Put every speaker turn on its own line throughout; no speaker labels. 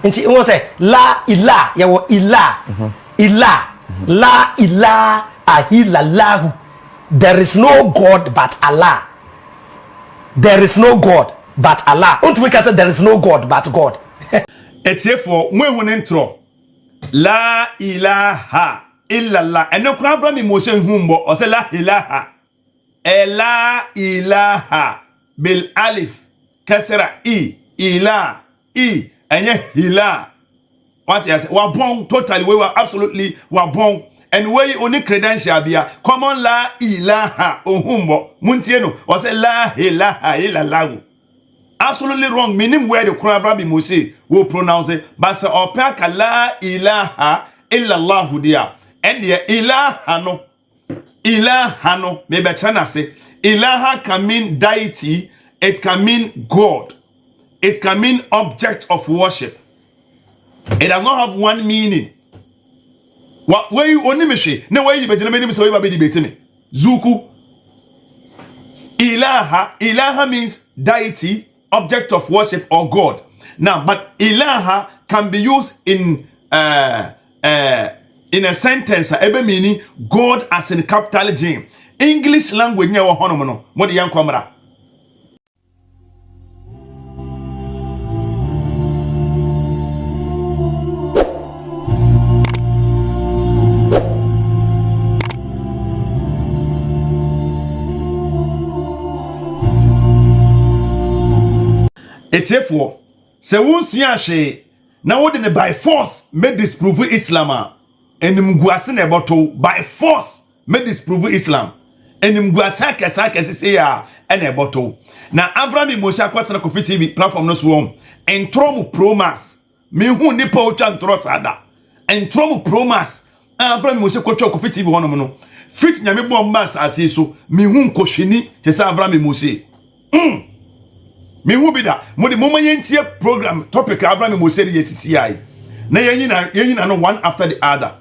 Nti won say la ila ya wo ila ila la ila ahilallahu. There is no God but Allah. There is no God but Allah. Unto we can say there is no God but God.
It's here for when ntro. La ilaha illallah. And no crab from emotion humbo or say la ilaha. La ilaha bil alif kasra I and ye hila. What you say? Wabong totally we were absolutely wabong. And where you only credential be common la ilaha ohumbo muntieno or say la ilaha illallah. Absolutely wrong. Meaning where the Quran Rabbi Moshe will pronounce it. But say opeka la ilaha illallah dia. And the ilaha no. Ilaha no. Maybe China say ilaha can mean deity. It can mean God. It can mean object of worship. It does not have one meaning. What where you only me? No way you be telling me so you be debating me. Zuku. Ilaha means deity, object of worship or God. Now, but ilaha can be used in a sentence ebe meaning God as in capital G. English language nya wo hono no. Mo de yankwamra. Etefo se wonsua hwe na wode ne by force me disprove Islam enimguase na eboto by force me disprove Islam enimguase akesa se ya na eboto na Avraham Moshe akwatena kofi TV platform no so ntro mu promas me hu nipa otwa ntro sada ntro mu promas Avraham Moshe kwatwa kofi TV hono no fit nyame bombas ase so me hu nkohwini te se Avraham Moshe me who be that mo de moma yentie program topic Abraham Moshe CCI na yanyina no one after the other.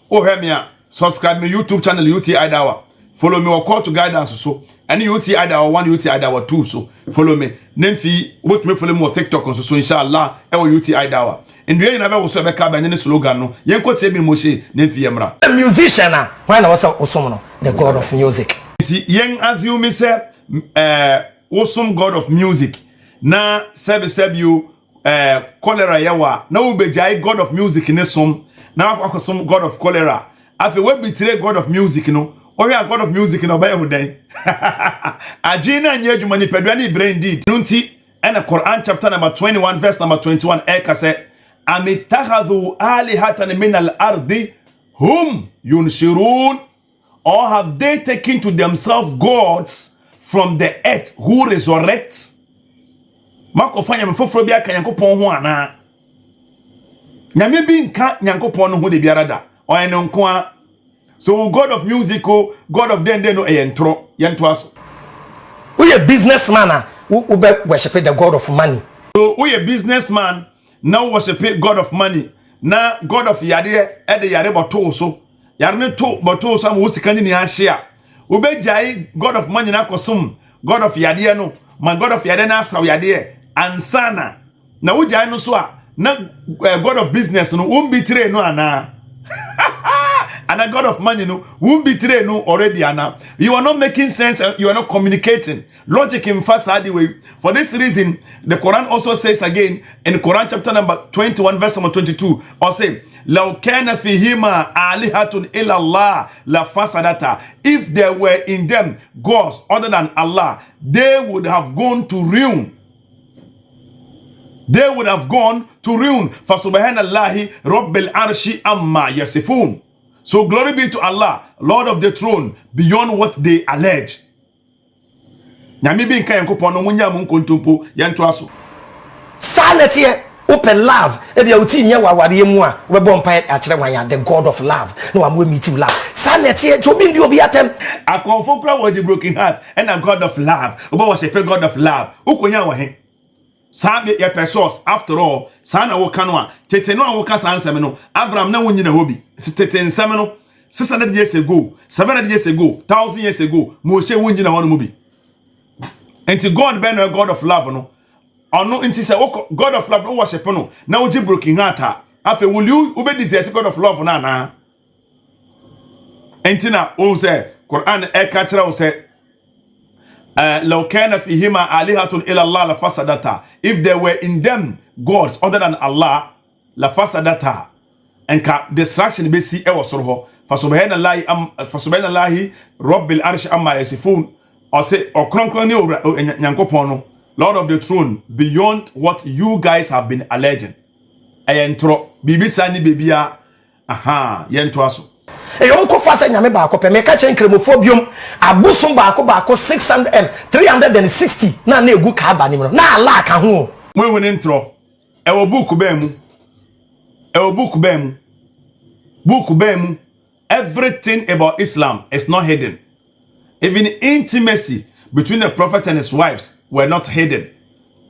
Oh hear me, subscribe me YouTube channel UT Idawa, follow me or call to guidance so any UT Idawa 1 UT Idawa 2 so follow me nemfi what me follow me on TikTok so inshallah e wo UT Idawa and we na be wo so be ka ba nyene slogan no yenko tie me Moshe nemfi yemra
musician why na was osom no the God of music
yen assume say awesome God of music na sebe you cholera yawa na wo bejai God of music ne som na akosom God of cholera afi we betray God of music no o hia God of music no ba emu dan agina nya adwuma ni pedwa ni brain did nunti na Quran chapter number 21 verse number 21 kase amitahadhu alihatan min al-ardi hum yunshirun, or have they taken to themselves gods from the earth who resurrect? Makofanya mfoforo bia kan Yankopon ho ana nyame bi nka Yankopon no ho de biara da oyen nko a. So God of music, God of den no ntro yento aso.
We a businessman who worship the God of money.
So we a businessman now worship God of money. Na God of yade e de yare boto so yare ne to boto so am wo sika ni ahia. We be jai God of money na kosom God of yade no man God of yade na asaw yade ansana na wo jai no so a na God of business no won betray no ana. And a God of money no won't betray no already ana. You are not making sense, you are not communicating logic in fast way. For this reason the Quran also says again in Quran chapter number 21 verse number 22 or say law kana fihima alihatun illa Allah la fasadata. If there were in them gods other than Allah, they would have gone to ruin. They would have gone to ruin. For subhanallahi rabbil arshi amma yasifun. So glory be to Allah, Lord of the throne, beyond what they allege. Nyame bi nka Yankopon no munya mu nkontompo yento aso.
Sanity open love. E bia uti nye waware mu a we bo mpa a kire wan the God of love. No am we meet you love. Sanity to bi ndi obi atem.
Akonfo kra wo the broken heart and a God of love. Obo was a God of love. Ukonya wo he. Sa me pesos after all sa na wo kanu a tete no a wo ka sa ansem no Avraham na wonyi na hobi tete nsem no 600 years ago 700 years ago 1000 years ago Moshe wonyi na hono mu bi. And God be no God of love no ono nti se God of love no worship no na wo gi broken heart afa will you obey desert God of love na entina o say Quran e ka kira o say law kana fihima alihatun ila Allah la fasadata if there were in them gods other than Allah la fasadata enka distraction be si e wo soro ho fa subhanallahi rabbil arsh amma yasifun o say okronkron ni nyankopon no Lord of the throne beyond what you guys have been alleging ntro bibisa ni bebia aha yento aso
eyo ko fa sa nyame ba ko pe me ka chen kremophobium abosom ba ko 600 360 na egu ka aba ni no na ala ka ho
we won ntro e wo book ba mu everything about Islam is not hidden. Even intimacy between the prophet and his wives were not hidden,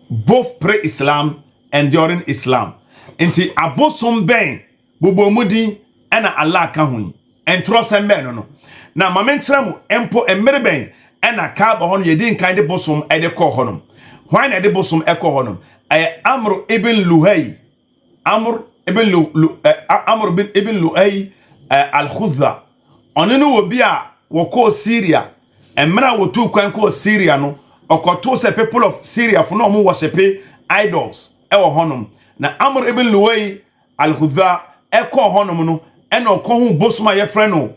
both pre-Islam and during Islam. Inti abosom ben bobomudi ena Allah ka hu entro sembe no na mamentra mu empo emere ben ena ka ba hono yedi nkan de bosom e de ko hono why na de bosom e ko hono Amr ibn Luhay al-Khudha onenu obi a woko Syria emra wotu kwan ko Syria no okoto se people of Syria for no mo worship idols e wo honom na Amr ibn Luhay al-Khudha e ko honom no e no ko hu bosuma ye frɛ no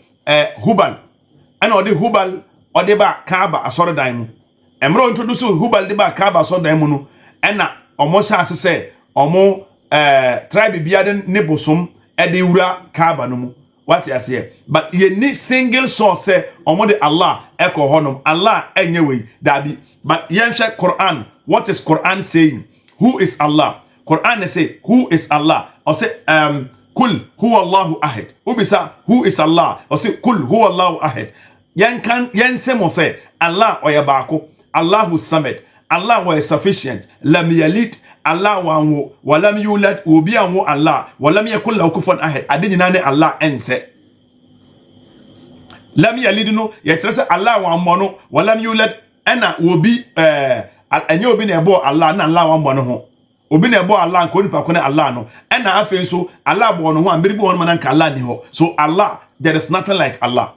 Hubal e no de Hubal o de ba Kaaba asore dan mu emra introduce Hubal de ba Kaaba asore dan mu no e na omo sha se omo tribe bia de ne bosom e de wura Kaaba no mu what you say but ye need single source say omo de Allah e ko honom Allah enye we dabi but yen check Quran what is Quran saying who is Allah Quran say who is Allah or say kul huwa Allahu ahad ubisa who is Allah or say kul huwa Allahu ahad yen say mo say Allah oyabako Allahu samad Allah wa sufficient lam yalid Allah wanwo walam yulad obi anwo Allah walam yakul lahu kufuwan ahad adina ne Allah ense lam yalid no yetrese Allah wanmo no walam yulad ana obi anya obi na ebo Allah na Allah wanmo no ho obi na ebo Allah ko nipa ko na Allah no ana afen so Allah bo no ho ambiri bo no man ka Allah ni ho so Allah there is nothing like Allah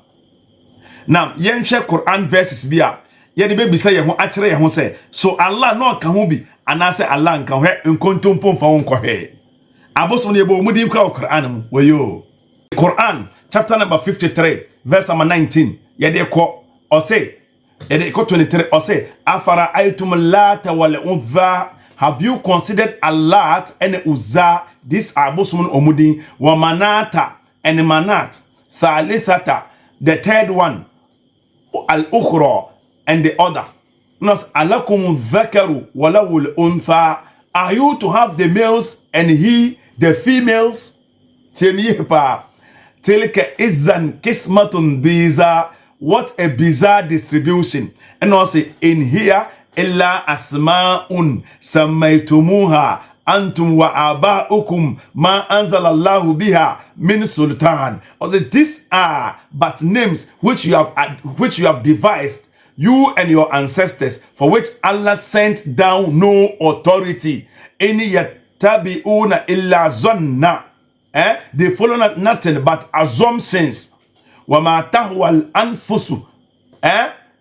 now yen share Quran verses bia ye de be bisa ye ho akere ye ho say so Allah no ka ho bi anase Allah nka hwe nkontompo mfa won kohwe abosom ne ebo mudi nkra Quran mu wayo Quran chapter number 53 verse number 19 yede ko o say yede ko 23 o say afara aitum lata wal uzza have you considered Allat and Uzza this abosom omudi wa manata and manat thalithata the third one al ukhra and the other Nas alakum dhakaru walawul untha. Are you to have the males and he the females? Tilka izan kismatun biza. What a bizarre distribution. And also in here illa asma'un sammaytumuha antum wa aba'ukum ma anzalallahu biha min sultan. Also these are but names which you have devised you and your ancestors, for which Allah sent down no authority. Any yattabi'una illa zanna. They follow nothing but assumptions. Wama tahwal anfusu.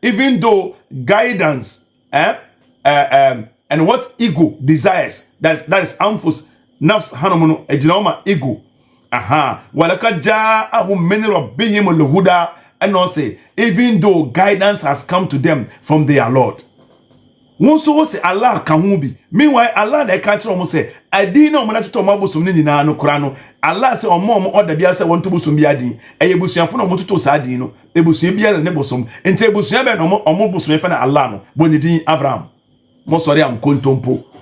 Even though guidance and what ego desires, that is anfus, nafs hanomunu ejinoma ego. Walakad ja'ahum min rabbihim al-huda. And also, even though guidance has come to them from their Lord. Won't so say Allah can be. Meanwhile, Allah they catch almost say, I didn't know when to Tomabusum Nina no Krano. Allah say, or mom or the Biasa want to busum biadi, a busian for no to Sadino, a busibia and nebosum, and tabusiabe or mobusum fan Alano, Bonidi Avraham. Mosori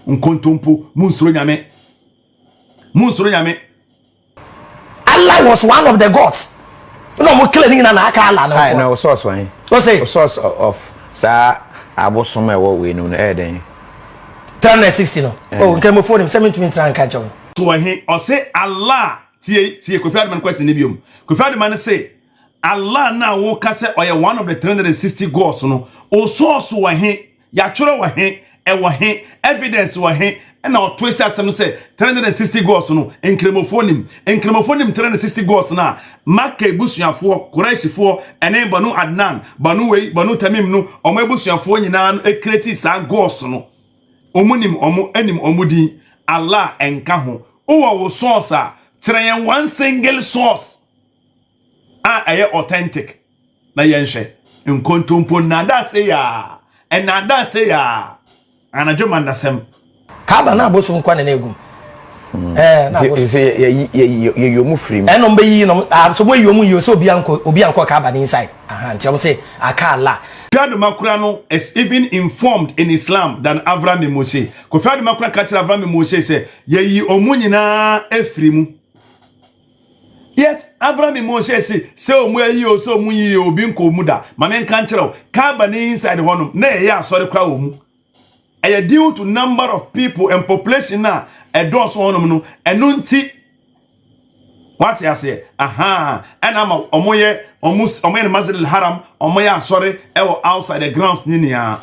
unkontompo, Munsuriame.
Allah was one of the gods. No more killing in an akala.
I know source one.
What's it?
Source of Sa Abosome what we know Eden.
360 no. Oh, can we phone him? Send me to me try and catch him.
So he or say Allah tie Kofi man question nibium. Kofi man say Allah na wo kase or one of the 360 gods no. O source wa he ya choro wa he ɛwɔ he evidence wɔ he na o twist asem say 360 goals no enkremofonim 360 goals na Makka ebusuafo Quraishfo ene Banu Adnan Banu Wei Banu Tamim no omo ebusuafo nyina no ekreti sa goals no omunim omo anim omudi Allah enka ho wo source a kyerɛ one single source a ɛyɛ authentic na yɛnhwɛ nkontompo nada say ya enada say ya anadwo mandasem
Kaaba na abosom kwa na egum na abosom
say ye yomu free me
enom be yi no so mo yomu yi so obi anko Kaaba ni inside nti am say aka Allah
Kofi Makura no is even informed in Islam than Avraham and Moshe. Kofi Makura catch Avraham and Moshe say ye omu nyina efri mu. Yet Avraham and Moshe say omu yi o so omu yi obi nko mu da. Ma men kan kyerɛw Kaaba ni inside honum na ye asɔre kwa omu. Eye due to number of people and population na edo so honum no eno nti what you say and am omoye Masjid al-Haram omoye asore ewo outside the grounds ninia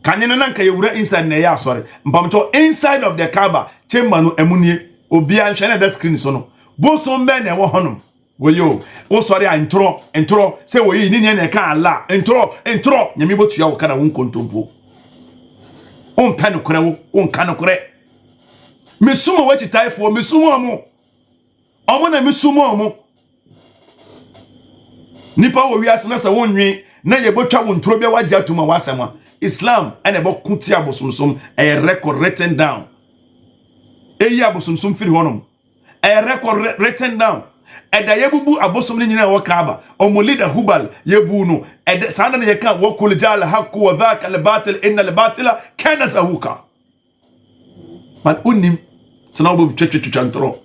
kanye no nanka yewura inside na ya asore mpamto inside of the Kaaba chamber no emunie obi anhwe na the screen so no bosom be na ewo honum weyo wo sori ntro say wo yi ninia na ka Allah ntro nyame botua wo kana won kontompo on panu kore wo on kanu kore mesumo wachi taifo mesumo mo omo na mesumo omo nipa wo wiase na se wonwe na ye botwa wo ntro bia wagya tuma wasema Islam ene bo kuti abosomsom e record written down eyi abosomsom firi honom e record written down eda yebubu abosom ni nyina wo Kaaba omo leader Hubal yebu no eda sanda ne yeka wo kuljal haqq wa dhaka al batil inna al batila kana zahuka but unim tnawo ntro.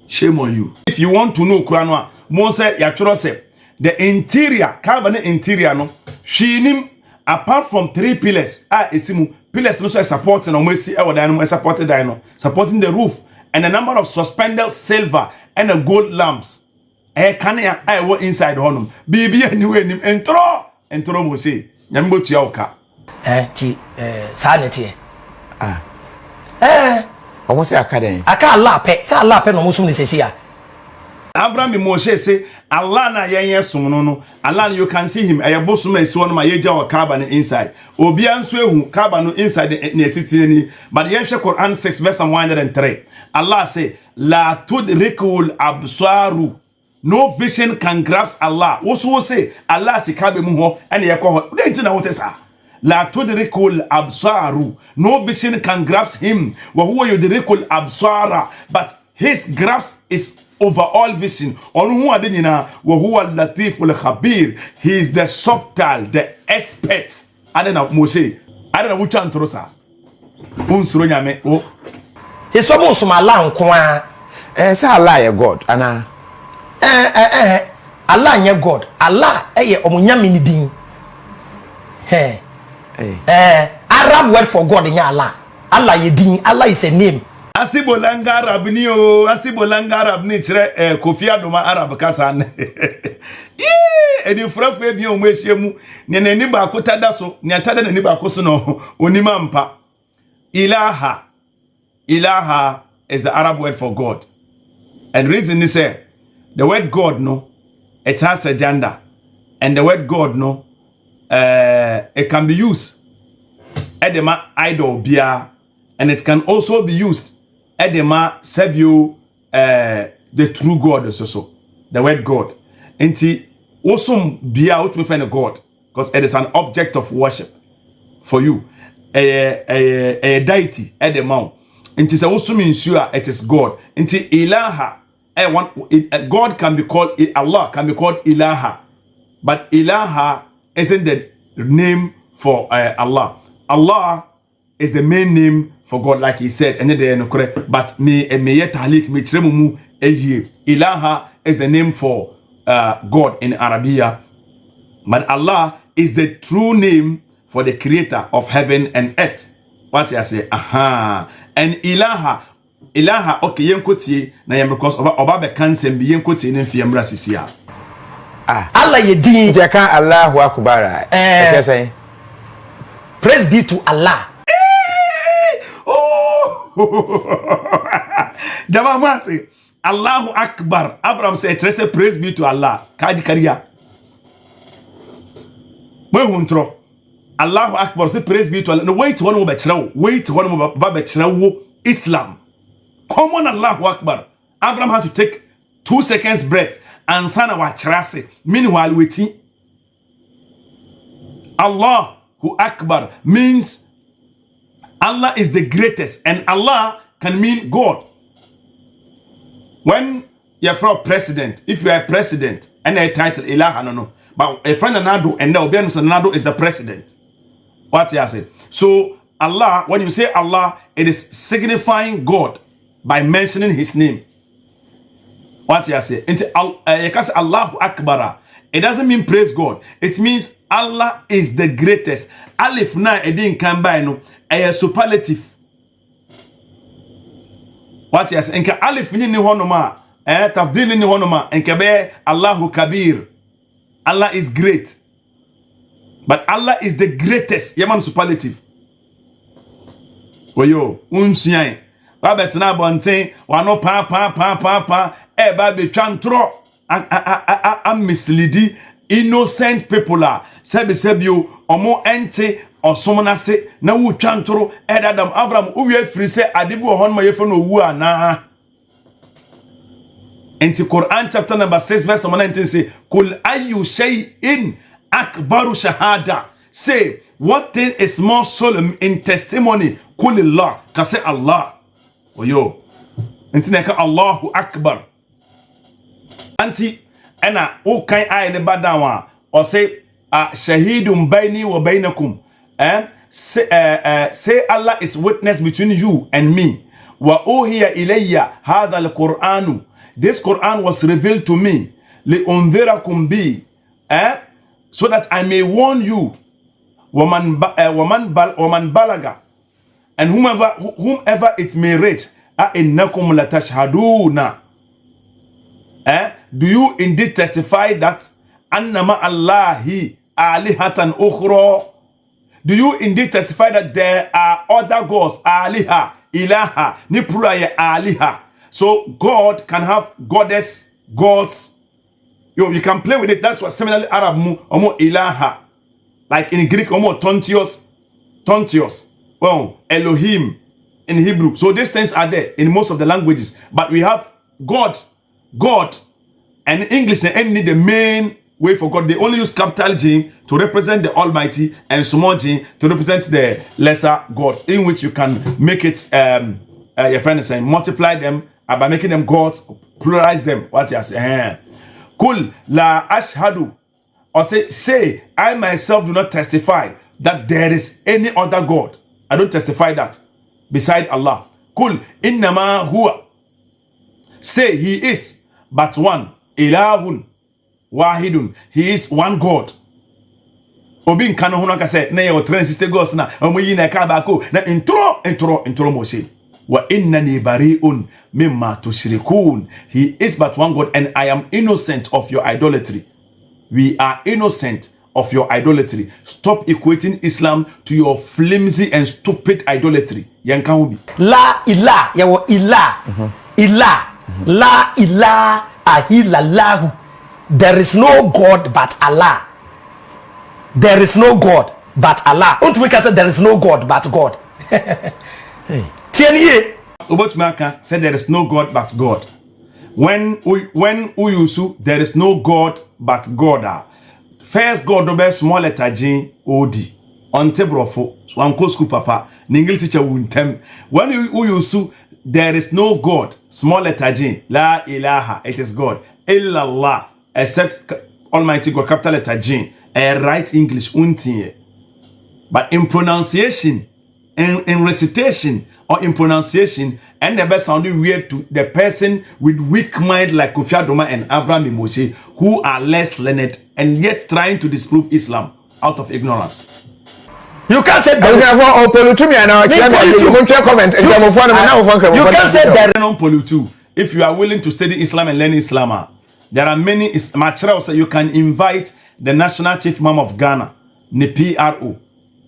Shame on you. If you want to know Quran, Mose yatro say the interior, Kaaba ne interior no, shinim apart from 3 pillars. Esimu pillars no so supporting no mercy e wada no supported dino, supporting the roof and a number of suspended silver and a gold lamps. Can ya wo inside honum. Bibi anyway nim entro Mose. Nyambo tua oka.
Ti sanity.
almost academy
aka Allah pe no musum ni sesia
Abraham and Moshe say Allah na yen sum no Allah you can see him ayabosum esi wono ma yeja wa Kaaba no inside obi anso ehu Kaaba no inside na esitire ni but yen hwe Quran 6 verse 103 Allah say la tudrikul absaru no vision can grasp Allah wo say Allah si Kaaba mu ho ene ye ko ho den na wote sa la tudrikul absaru no vision can grasp him wa huwa yudrikul absara but his grasp is over all vision on who ade nyina wa huwa latiful khabir he is the subtle the expert ade na Moshe ade na wutwa ntoro sa unsuro nyame o
se so mo suma Allah nko a
say Allah ye God ana
Allah nye God Allah eye omunyame ni din Arab word for God nya Allah ye din Allah is a name
Asibolanga Arab ni o Asibolanga Arab ni kire Kofi Adoma Arab kasa ne edi frafo bi o mehyiemu ne nani ba ko tada so ne tada nani ba ko so no onima mpa ilaha is the Arab word for God and reason is say the word God no it has a gender and the word God no it can be used edema idol bia and it can also be used edema sabio the true God so the word God enti osum bia out with any God because it is an object of worship for you a deity edema enti say osum insure it is God enti ilaha God can be called Allah can be called ilaha but ilaha isn't the name for Allah is the main name for God like he said and they no correct but me yetalik me tremu ilaha is the name for God in Arabia but Allah is the true name for the creator of heaven and earth what I say and ilaha okay yenkotie na yem because oba be cancel bi yenkotie ne fiamra sisia
Allah ye din
jeka Allahu akbar say
praise be to Allah
Jama Mati, Allahu Akbar. Abraham said, praise be to Allah. Kaji Kariya. Ntro. Allahu Akbar, say praise be to Allah. No, wait one more bechrawo. Wait one more bechrawo. Islam. Come on, Allahu Akbar. Abraham had to take 2 seconds breath and sana wa chirase. Meanwhile, waiting. Allahu Akbar means Allah is the greatest, and Allah can mean God. When you're from president, if you are a president and a title Ilaha no, but a friend Nado and now Ben Nado is the president. What you say? So Allah, when you say Allah, it is signifying God by mentioning His name. What you say? Into Allahu Akbar. It doesn't mean praise God. It means Allah is the greatest. Alif na edin kan by no a superlative. What you say? Enka alif ni honoma tafdil ni honoma enka be Allahu Kabir. Allah is great. But Allah is the greatest. Yaman superlative. Oyo, unsiyan. Wa betina bonten, wa no pa ba be twantro. I'm misleading innocent people are sebio omo ente osomna se na wu twantoro edadam Avraham uwe free se adibu hon ma yefe no wu ana enti Quran chapter number 6 verse 19 say kul ayu shay'in akbaru shahada, say what thing is more solemn in testimony, kulillah, ka say Allah. Oyo enti neka Allahu Akbar. Anti ena o kan ay ne badawa or say shahidun baini wa bainakum, say Allah is witness between you and me. Wa uhiya ilayya hadha al-Qur'anu, this Quran was revealed to me li unzirakum bi, so that I may warn you, waman balaga, and whomever it may reach, innakum latashhaduna, do you indeed testify that annama Allahi alihatan ukhra? Do you indeed testify that there are other gods, aliha, ilaha, nipuraya aliha? So God can have goddess, gods. You can play with it. That's what similarly Arab omo ilaha, like in Greek omo tontios. Well, Elohim in Hebrew. So these things are there in most of the languages. But we have God, and in English they only need the main way for God. They only use capital G to represent the Almighty and small g to represent the lesser gods, in which you can make it your friend is saying multiply them by making them gods, pluralize them. What you say? Kul la ashhadu, or say I myself do not testify that there is any other God. I don't testify that beside Allah. Kul innama huwa, say he is but one, ilahun wahidun, he is one God. Obin kano hunaka say na your 360 gods na omuyi na ka ba ko na intro moshe. Wa innani bari'un mimma tushrikun, he is but one God, and I am innocent of your idolatry. We are innocent of your idolatry. Stop equating Islam to your flimsy and stupid idolatry. Yankahubi.
La ilah, yawo ilah, ilah, la ilah ahilallahu. There is no God but Allah. There is no God but Allah. Don't we can say there is no God but God. Hey.
Ubotmaka said there is no God but God. When Uyusu, there is no God but God. First God no be small letter G O D. On tebrofo, swanko school papa, English teacher wuntem. When Uyusu, there is no God, small letter G, la ilaha, it is God. Illallah, except Almighty God, capital letter G. Right English untie. But in pronunciation, in recitation, or in pronunciation, and never sounding weird to the person with weak mind like Kofi Adoma and Avraham Moshe, who are less learned and yet trying to disprove Islam out of ignorance.
You can't say there.
You
can't say there.
If you are willing to study Islam and learn Islam, there are many materials that you can invite the National Chief Imam of Ghana, the PRO,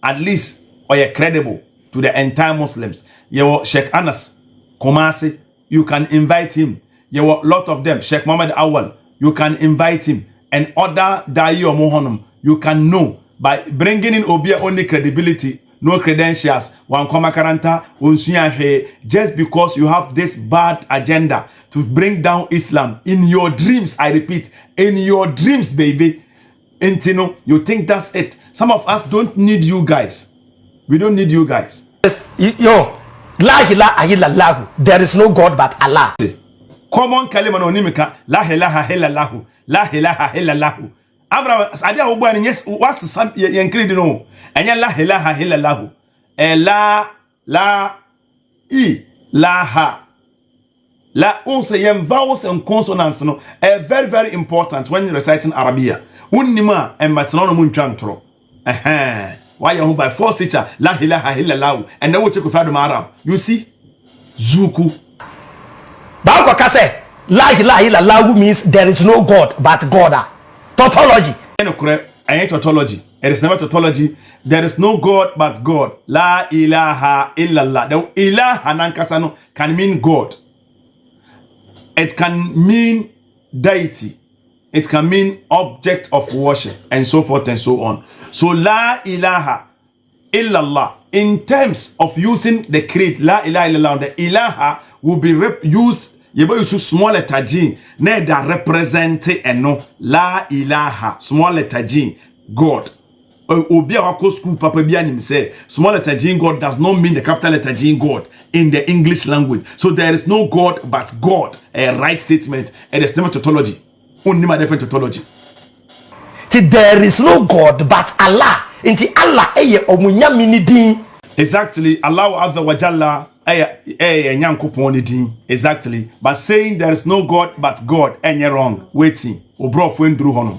at least, or you're credible to the entire Muslims. Yewo Sheikh Anas Kumasi, you can invite him. Yewo lot of them, Sheikh Muhammad Awal, you can invite him. And other Dai or Mohonum, you can know by bringing in Obia only credibility, no credentials, one koma karanta, just because you have this bad agenda to bring down Islam in your dreams. I repeat, in your dreams, baby. Intino, you think that's it. Some of us don't need you guys. We don't need you guys.
Yes, yo, la ilaha illallah. There is no God but Allah.
Common kalima no nimika, la ilaha illallah, la ilaha illallah. Avraham, adia obani yes, what's some yankri no? Enya la ilaha illallah. La also yem vowels and consonants no very very important when you're reciting Arabia. Unima and matnono ntro. Why you by force teacher la ilaha illallah and then we check with Arab. You see? Zuku.
Ba ko kase la ilaha illallah means there is no God but God. Tautology.
Ain't tautology. It is never tautology. There is no God but God. La ilaha illallah. The ilaha nankasano can mean God. It can mean deity. It can mean object of worship and so forth and so on. So la ilaha illallah. In terms of using the creed, la ilaha illallah, the ilaha will be used. You use small letter G. Ne that represent and no la ilaha small letter G God. Obia wako school papa bianim say small letter G God does not mean the capital letter G God in the English language. So there is no God but God. A right statement. And there's never tautology. Only my different tautology.
There is no God but Allah. Inti Allah eye omunya minidin.
Exactly. Allah Azza wa Jalla exactly. But saying there is no God but God, and you're wrong. Waiting. Obro friend Drew Honor.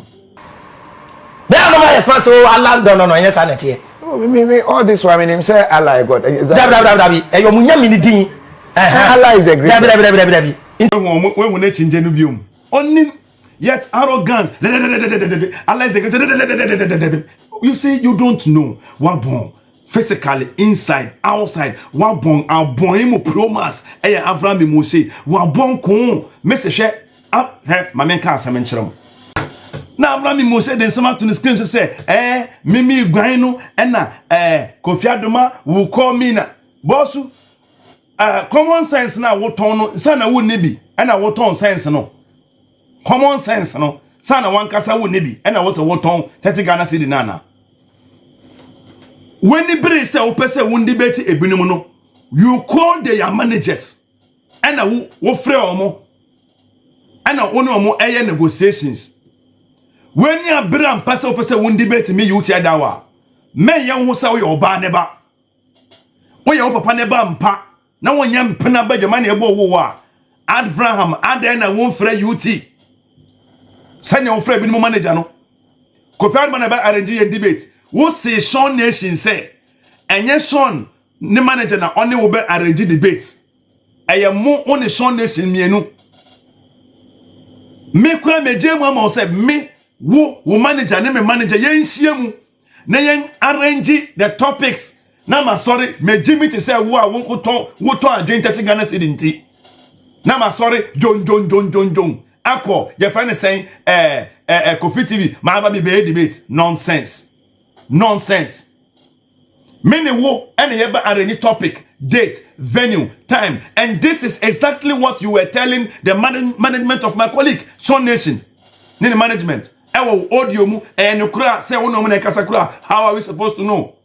There no my so Allah no yes anete.
Me all this one mean him say Allah God.
Dabi omunya minidin.
Allah is a great.
Dabi.
When we change no biom. Only yet arrogance. Allah is the great. You say you don't know what born. Physically, inside, outside, what born, our born him promise, Avraham Mose, what born con, message, my man can't summon chum. Now, Avraham Mose then some to the screen to say, Mimi Guino, and Kofi Adoma will call me na Bossu. Common sense now, what on, son, wouldn't be, and I what on sense no. Common sense no, son, one casa wouldn't be, and I was a what on, Tatigana City Nana. When the British say opese won debate ebinom no, you call their managers and wo frɛ omo and onu omo eye negotiations. When you bram pese opese won debate me you tia dawa men yan ho sa wo oba ne ba wo ye papa ne ba mpa na wonya mpena ba dwama ne ebo wo a Avraham adan na won frɛ UT sanya wo frɛ ebinom manager no Kofi Adoma ba arrange debate. Who say Sean Nation say, and yes, Sean, the manager na only will be arrange debate. I am more on the Sean Nation, me no. Me kura me je mama say me wo manager ne me manager yen siemu na yen arrange the topics. Na ma sorry me Jimmy to say wo a wo ton adwen 30 Ghana cedi nti. Na ma sorry John. Akọ your friend is saying Kofi TV ma ba be debate nonsense. Many wo and ever arrange topic, date, venue, time, and this is exactly what you were telling the management of my colleague, Sean Nation. Nini management. Ewo audio mu and ukra say wono mu na kasa kura. How are we supposed to know?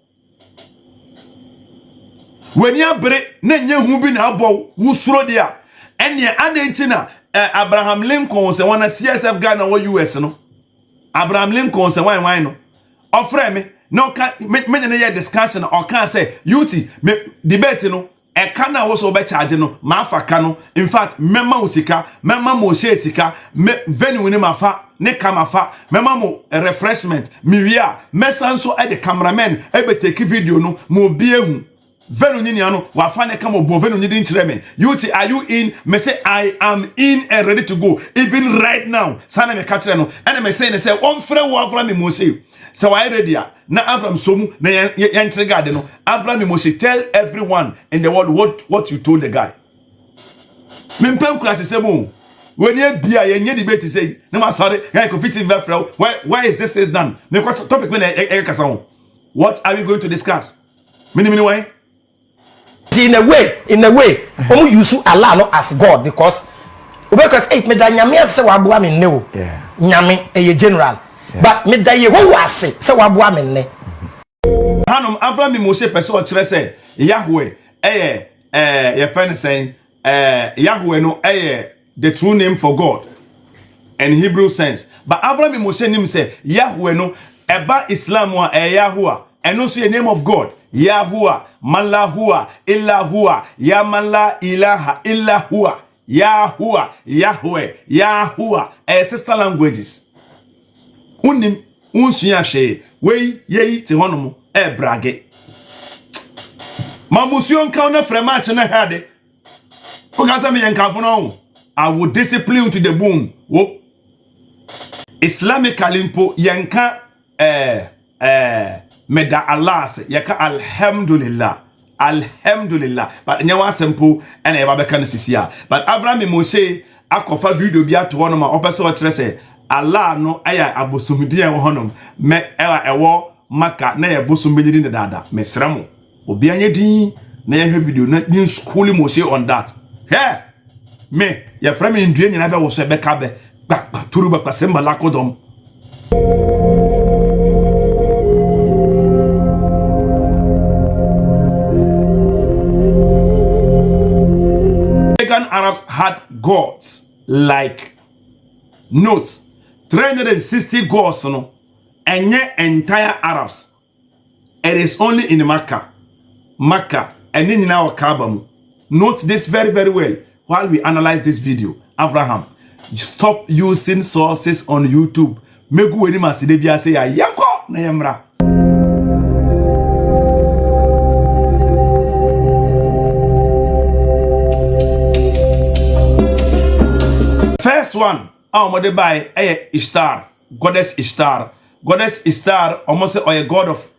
When you bre na nya hu bi na abo wusuro dia. Enya adentina Abraham Lincoln say wanna CSF Ghana or US no. Abraham Lincoln say why no. Offer me no can me discussion or can say UT me debate no e can na wo so be charge no ma fa ka no in fact memma usika memma mo she sika venue ni ma fa ne kama fa memma mo refreshment mi wia mesan so e the cameraman e be take video no mo bi ehu Venu nyini ano wa fane kama bo venu nyini nchire me. Are you in? Me say I am in and ready to go. Even right now. Sana me catch no. And me say one friend wo Avraham me say. So why ready na Avraham somu na yentre gade no. Avraham me say tell everyone in the world what you told the guy. Me mpem kura se sebo. When you be a yenye debate say na ma sorry guy kofi why is this done? Me what topic me na kasa. What are we going to discuss? Mini why?
In a way, omu use Allah no as God because me da nyame se wa boa me ne o. Nyame e general. But me da ye wo ase se wa boa me ne.
Hanom Avraham Moshe person o kire se Yahweh your friend saying Yahweh no the true name for God in Hebrew sense. But Avraham Moshe nim say Yahweh no eba Islam wa Yahuwah and also the name of God. Yahuwah, Malahua, Illahua, Yamala, Ilaha, Illahua, Yahuwah, Yahweh, Yahuwah, sister languages. Unim, unsuya she, we ye te honomu, brage. Mamusion kauna frematch na hade. Fogasa me yankafuno. I will discipline to the bone. Whoop. Islamic kalimpo yanka meda Allah se yaka alhamdulillah but nyawa simple and eba beka no sisia but Avraham Moshe akofa video bi ato hono ma opeso o kire se Allah no aya abosomdian wo hono me ewo maka na ye bosom bediri ne dada mesramo obi anya din na ye hwe video na din school Moshe on that me ye frame ndue nyina be wo so beka be turu ba kwasemba lakodom. Arabs had gods like notes 360 gods no and entire Arabs. It is only in Makkah and in our Kaaba. Note this very well while we analyze this video. Avraham, stop using sources on YouTube. Megu weni maside bia say ya yako na yamra. First one, mode by Ishtar, goddess Ishtar. Goddess Ishtar almost say a god of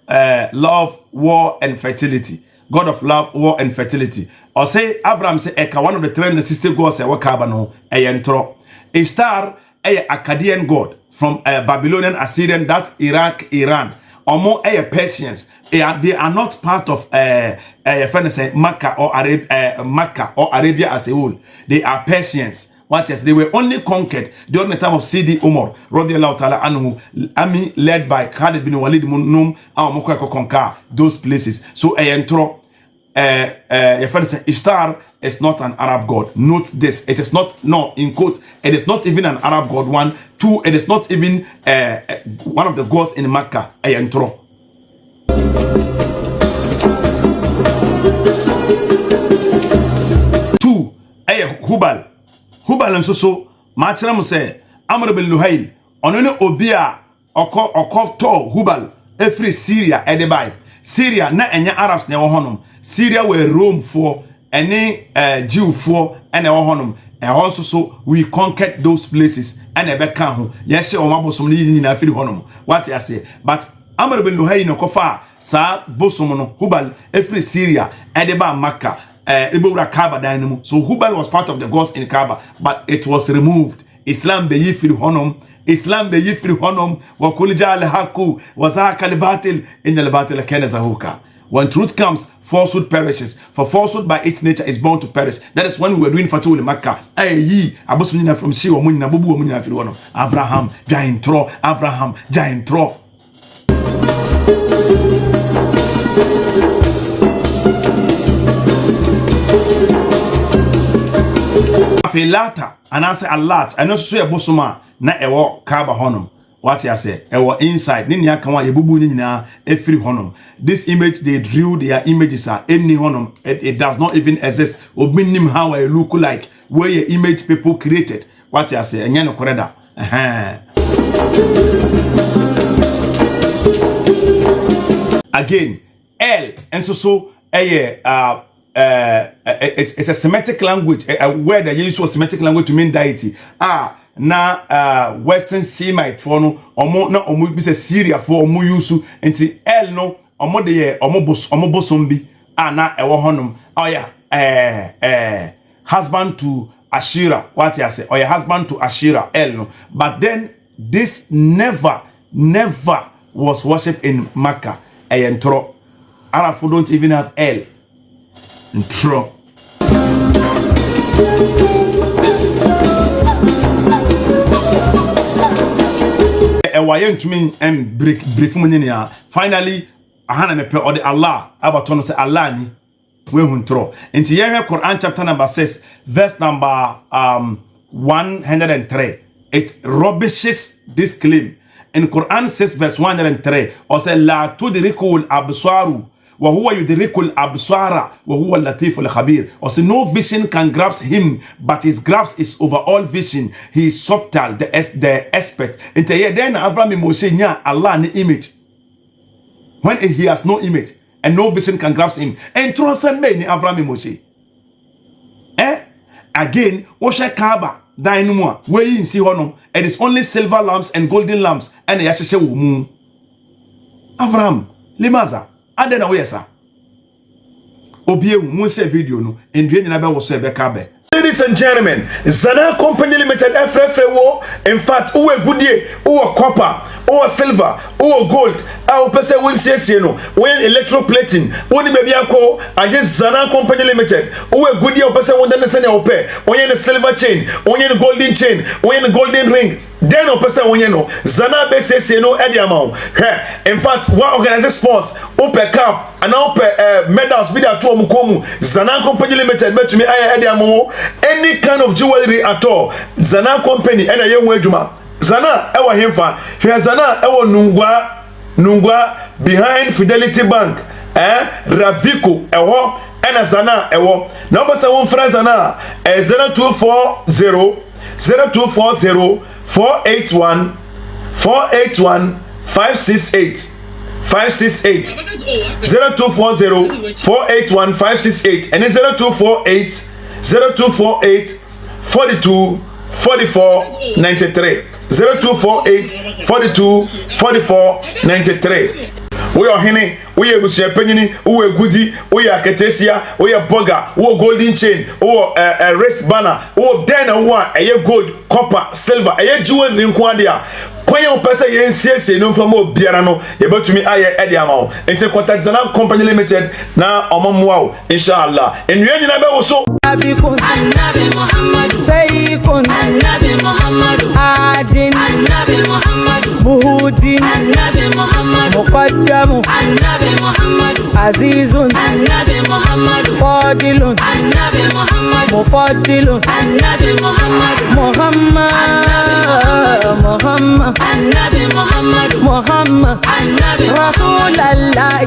love, war, and fertility. God of love, war, and fertility. Or say Avraham say one of the 360 gods wakabano ntro. Ishtar Akkadian god from Babylonian, Assyrian, that's Iraq, Iran. Or more Persians. They are not part of Makkah or Arabia as a whole. They are Persians. What yes, they were only conquered during the time of Sidi Umar, radiallahu ta'ala anhu, army led by Khalid bin Walid Munum, and conquer those places. So ntro, Ishtar is not an Arab god. Note this, it is not, no, in quote, it is not even an Arab god. 1, 2, it is not even one of the gods in Makkah, ntro. 2, Hubal. Hubal and so matram say Amr bin Luhail onone obia oko to Hubal every Syria edibai Syria na enya Arabs na wo honom Syria were Rome for any Jew for and wo honom and also so we conquered those places and ebeka ho yes o mabosom ni na afiri honom what you say but Amr bin Luhail no kofa sa bosom no Hubal every Syria ediba Makkah. So Hubal was part of the gods in Kaaba, but it was removed. Islam be yifri honum wa kul ja'al haqu wa zaqa al-batil in al-batil kana zahuka. When truth comes, falsehood perishes. For falsehood by its nature is bound to perish. That is when we were doing Fatul in Makkah. Abusunina from Shiwa Munina Bubu Munina Firuano. Avraham, ntro. Avraham, ntro. Lata and I say a lot and also a bosoma na ewo Kaaba honum. What I say ewo inside ni nya kanwa yebubu ni nyina efiri honum. This image they drew their images are any honum. It does not even exist. Obinim how I look like where your image people created. What I say enya no koreda. Again L and so it's a Semitic language, a word that you use for Semitic language to mean deity. Western Semite for no omo bi se Syria for omo use nti el no omo de omo bosombi na ewo honom husband to Ashira, what you say, or your husband to Ashira, El no. But then this never was worshipped in Makkah. Ntro. Arab don't even have El. Ntro. Finally, or the Allah, Abatono say Allah ni. We huntro. Into here Quran chapter number 6, verse number 103. It rubbishes this claim. In Quran 6 verse 103, or say la tudrikul absaru wa huwa yudrikul absara wa huwa latiful khabir. Or say no vision can grasp him, but his grasp is over all vision. He is subtle, the aspect. Into here then Avraham Moshe nya Allah ni image. When he has no image and no vision can grasp him. And transcend me ni Avraham Moshe. Again, Osha Kaaba, Dainumwa, where you see hono, it is only silver lamps and golden lamps, and the Yashashe Wumu. Avraham, Limaza, Adena Wesa. Obie Moshe video no, and Vienna was a Bekabe.
Ladies and gentlemen, Zana Company Limited, in fact, who a good year, who a copper, who a silver, who a gold, our person will say, when electroplating, when maybe I call against Zana Company Limited, who a good year, person will understand your pay, when a silver chain, when a golden chain, when a golden ring. Then a person when you know Zana basis any amount. In fact, one organizes sports, open cup, and open medals with a two mukomu. Zana Company Limited, but to me I any kind of jewelry at all. Zana Company and a young wejuma. Zana ewa himfa. Here Zana ewa nungwa behind Fidelity Bank. Raviko ewo and a Zana ewo. Number 7 for Zana 0240 481 568 0240 481 568 and 0248 42 44 93 0248 42 44 93. We are henny, we are penny, we are goody, we are catesia, we are bugger, we are golden chain, or a wrist banner, or then a one, a gold, copper, silver, a jewel in Quadia. When person yes, no for more Biarano, about to me, I Ediamo, and contact Zana Company Limited now on wow, inshallah. And you never so.
Nabi Muhammad, Sayyidun, Nabi Muhammad, Adin, Nabi Muhammad, Muhudin, Nabi Muhammad, Muqaddamu, Nabi Muhammad, Azizun, Nabi Muhammad, Fadilun, Nabi Muhammad, Mufaddilun, Nabi Muhammad, Muhammad, Nabi Muhammad, Muhammad, Nabi Rasulallah,